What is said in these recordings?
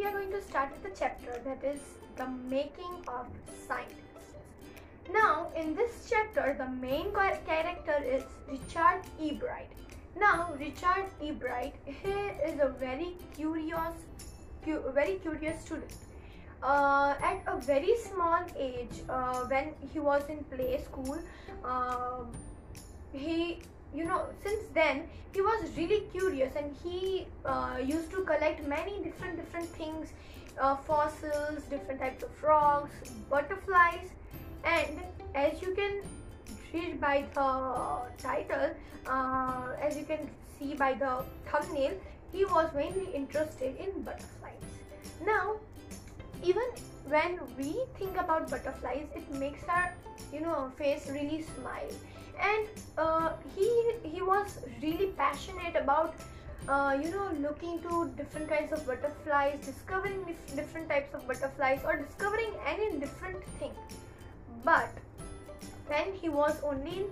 we are going to start with the chapter that is the making of scientists. Now, in this chapter, the main character is Richard E. Bright. Now, Richard E. Bright, he is a very curious student. At a very small age, when he was in play school, since then he was really curious, and he used to collect many different things, fossils, different types of frogs, butterflies, and as you can read by the title, as you can see by the thumbnail, he was mainly interested in butterflies. Now, even when we think about butterflies, it makes our face really smile, and he was really passionate about looking to different kinds of butterflies, discovering different types of butterflies, or discovering any different thing. But when he was only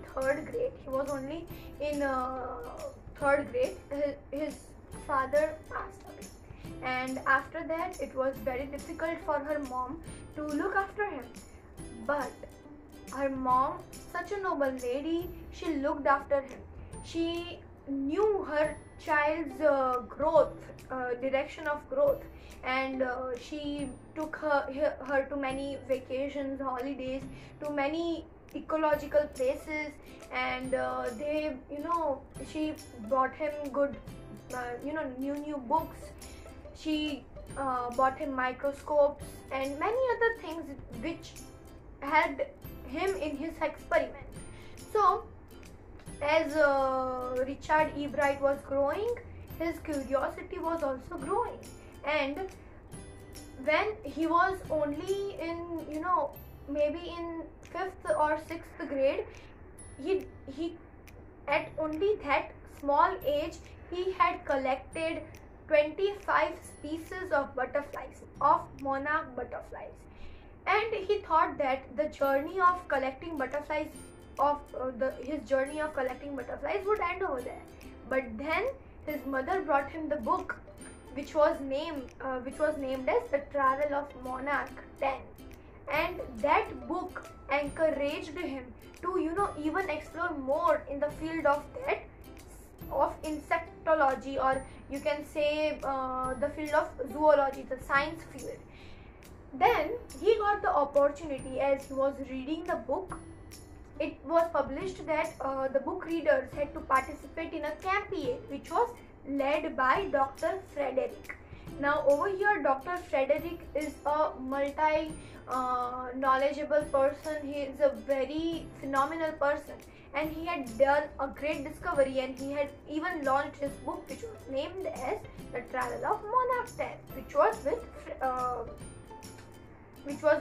in third grade, his father passed away, and after that it was very difficult for her mom to look after him. But her mom, such a noble lady, she looked after him. She knew her child's direction of growth, and she took her to many vacations, holidays, to many ecological places, and she bought him good new books. She bought him microscopes and many other things which helped him in his experiment. So as Richard E. Bright was growing, his curiosity was also growing, and when he was only in maybe in 5th or 6th grade, he at only that small age he had collected 25 species of butterflies, of monarch butterflies, and he thought that the journey of collecting butterflies his journey of collecting butterflies would end over there. But then his mother brought him the book which was named as The Travel of Monarch 10, and that book encouraged him to even explore more in the field of insectology, or you can say the field of zoology, the science field. Then he got the opportunity. As he was reading the book, it was published that the book readers had to participate in a campaign which was led by Dr. Frederick. Now over here, Dr. Frederick is a knowledgeable person. He is a very phenomenal person, and he had done a great discovery, and he had even launched his book which was named as The Travel of Monarch 10, which was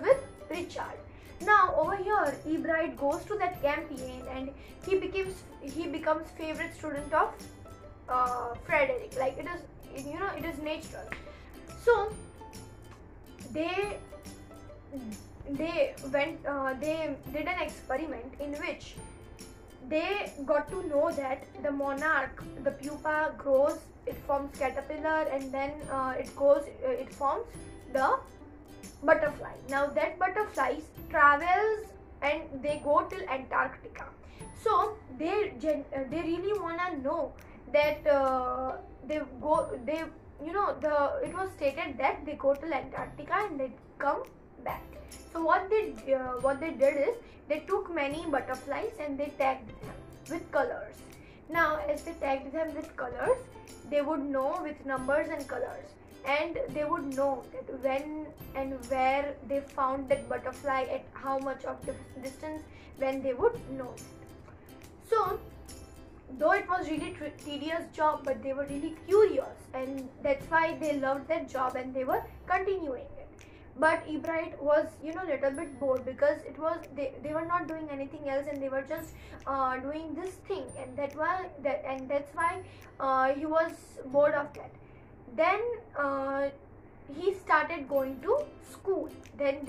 with Richard. Now over here, E. Bright goes to that campaign, and he becomes favorite student of Frederick. Like it is natural. So they did an experiment in which they got to know that the monarch, the pupa grows, it forms caterpillar, and then it forms the butterfly. Now that butterflies travels and they go till Antarctica. So they really wanna know that it was stated that they go till Antarctica and they come back. So what they did is they took many butterflies and they tagged them with colors. Now as they tagged them with colors, they would know with numbers and colors, and they would know that when and where they found that butterfly, at how much of distance, when they would know it. So though it was really tedious job, but they were really curious, and that's why they loved that job and they were continuing it. But E. Bright was little bit bored, because they were not doing anything else, and they were just doing this thing, and that's why he was bored of that. Then he started going to school. Then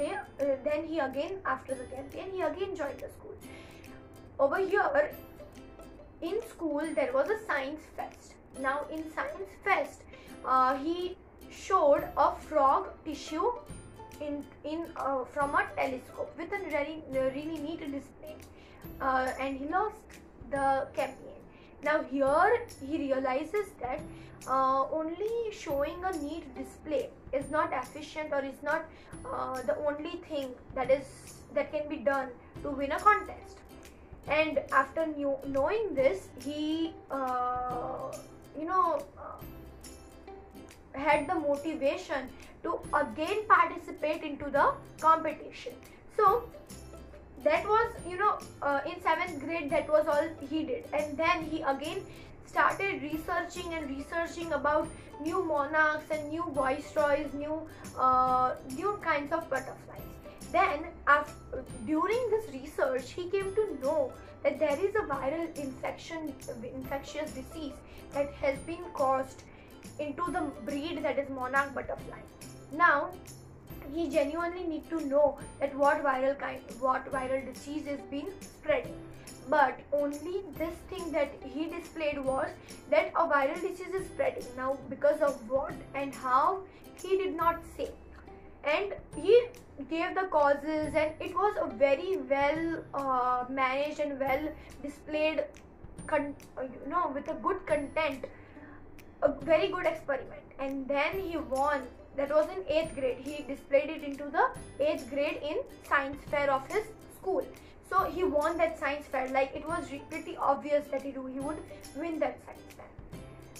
he again, after the campaign, he again joined the school. Over here in school there was a science fest. Now in science fest, he showed a frog tissue in from a telescope with a really neat display, and he lost the campaign. Now here he realizes that only showing a neat display is not efficient, or is not the only thing that can be done to win a contest. And after knowing this, he had the motivation to again participate into the competition. So that was, in 7th grade, that was all he did. And then he again started researching about new monarchs and new viceroys, new kinds of butterflies. Then during this research, he came to know that there is a viral infectious disease that has been caused into the breed that is monarch butterfly. Now he genuinely need to know that what viral disease is being spreading. But only this thing that he displayed was that a viral disease is spreading. Now because of what and how, he did not say, and he gave the causes, and it was a very well managed and well displayed with a good content, a very good experiment. And then he won. That was in 8th grade. He displayed it into the 8th grade in science fair of his school. So he won that science fair. Like, it was pretty obvious that he would win that science fair.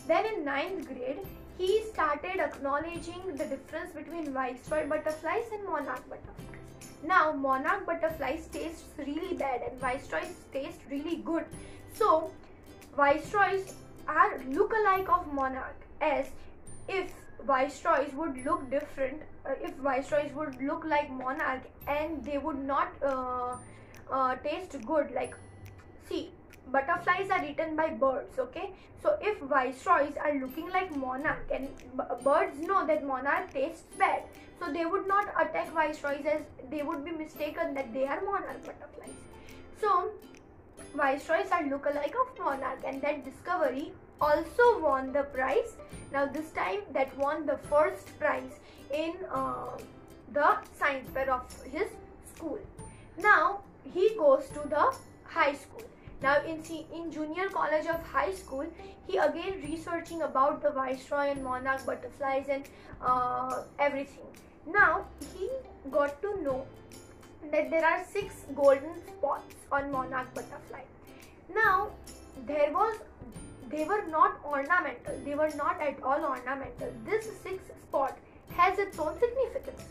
Then in 9th grade, he started acknowledging the difference between viceroy butterflies and monarch butterflies. Now monarch butterflies taste really bad and viceroys taste really good. So viceroys are look-alike of monarch, as if viceroys would look different, if viceroys would look like monarch, and they would not taste good. Like, see, butterflies are eaten by birds, okay? So if viceroys are looking like monarch, and birds know that monarch tastes bad, so they would not attack viceroys, as they would be mistaken that they are monarch butterflies. So viceroys are look-alike of monarch, and that discovery also won the prize. Now this time that won the first prize in the science fair of his school. Now he goes to the high school. Now in junior college of high school, he again researching about the viceroy and monarch butterflies and everything. Now he got to know that there are 6 golden spots on monarch butterfly. Now they were not ornamental. They were not at all ornamental. This 6th spot has its own significance.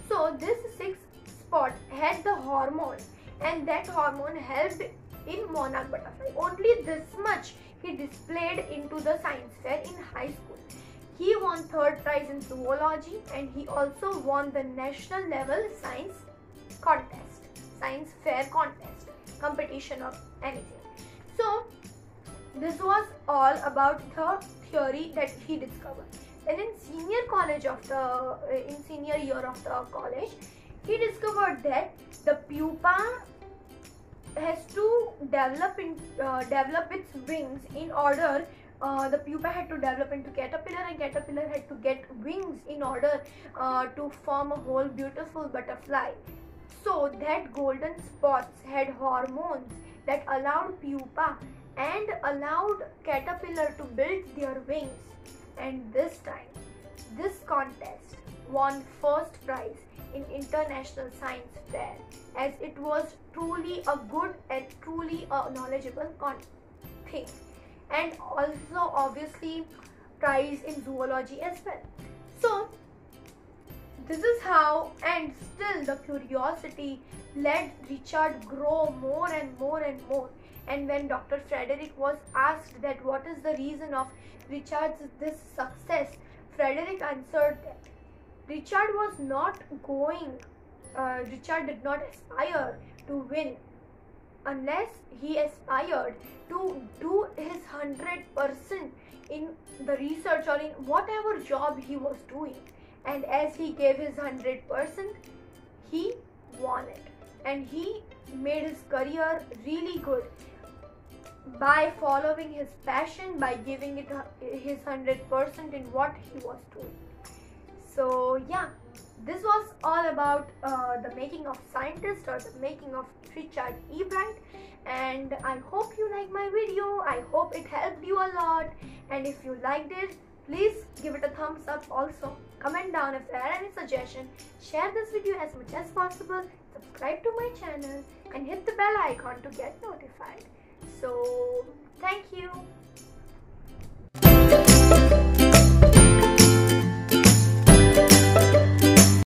So this 6th spot had the hormone, and that hormone helped in monarch butterfly. Only this much he displayed into the science fair in high school. He won 3rd prize in zoology, and he also won the national level science fair contest, competition of anything. So this was all about the theory that he discovered. Then in senior year of the college, he discovered that the pupa has to develop its wings in order. The pupa had to develop into caterpillar, and caterpillar had to get wings in order to form a whole beautiful butterfly. So that golden spots had hormones that allowed pupa and allowed caterpillar to build their wings. And this time, this contest won 1st prize in international science fair, as it was truly a good and truly a knowledgeable thing, and also obviously prize in zoology as well. So this is how, and still the curiosity led Richard grow more and more and more. And when Dr. Frederick was asked that what is the reason of Richard's this success, Frederick answered that Richard did not aspire to win unless he aspired to do his 100% in the research or in whatever job he was doing. And as he gave his 100%, he won it. And he made his career really good by following his passion, by giving it his 100% in what he was doing. So yeah, this was all about the making of scientist or the making of Richard E. Bright, and I hope you like my video. I hope it helped you a lot, and if you liked it, please give it a thumbs up. Also comment down if there are any suggestions. Share this video as much as possible, subscribe to my channel and hit the bell icon to get notified. So thank you.